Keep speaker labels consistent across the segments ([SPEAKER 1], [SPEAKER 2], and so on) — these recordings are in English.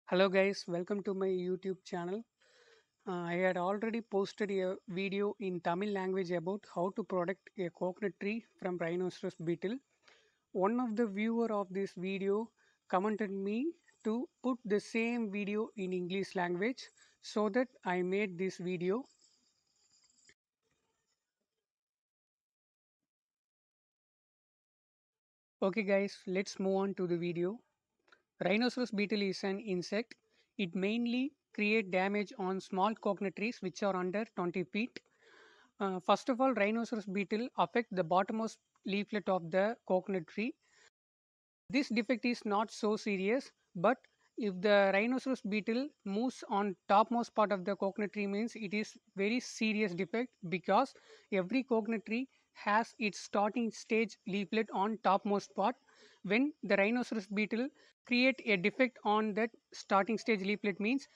[SPEAKER 1] Hello guys, welcome to my YouTube channel. I had already posted a video in Tamil language about how to protect a coconut tree from rhinoceros beetle. One of the viewer of this video commented me to put the same video in English language, so that I made this video. Okay guys, let's move on to the video. Rhinoceros beetle is an insect. It mainly create damage on small coconut trees which are under 20 feet. First of all, rhinoceros beetle affect the bottommost leaflet of the coconut tree. This defect is not so serious, but if the rhinoceros beetle moves on topmost part of the coconut tree means it is very serious defect, because every coconut tree has its starting stage leaflet on topmost part. When the rhinoceros beetle create a defect on that starting stage leaflet means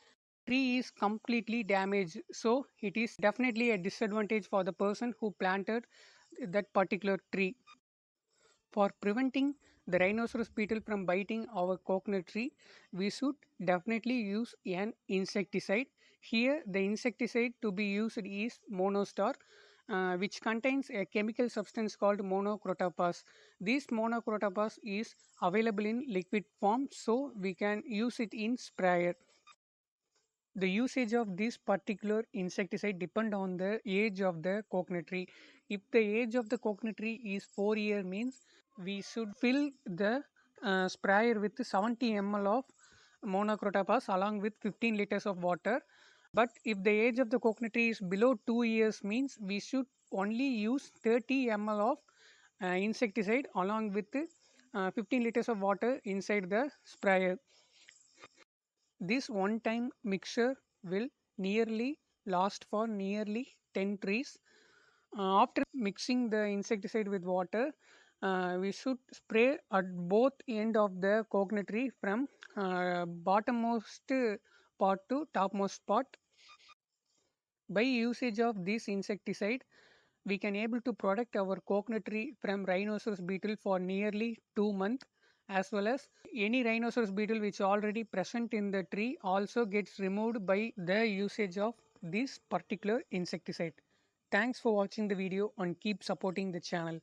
[SPEAKER 1] tree is completely damaged, so it is definitely a disadvantage for the person who planted that particular tree. For preventing the rhinoceros beetle from biting our coconut tree, we should definitely use an insecticide. Here, the insecticide to be used is monostar, which contains a chemical substance called monocrotophos. This monocrotophos is available in liquid form, so we can use it in sprayer. The usage of this particular insecticide depend on the age of the coconut tree. If the age of the coconut tree is 4 year means we should fill the sprayer with 70 ml of monocrotophos along with 15 liters of water. But if the age of the coconut tree is below 2 years means we should only use 30 ml of insecticide along with 15 liters of water inside the sprayer. This one-time mixture will nearly last for nearly 10 trees. After mixing the insecticide with water, we should spray at both end of the coconut tree from bottommost part to topmost part. By usage of this insecticide, we can able to protect our coconut tree from rhinoceros beetle for nearly 2 months, as well as any rhinoceros beetle which already present in the tree also gets removed by the usage of this particular insecticide. Thanks for watching the video and keep supporting the channel.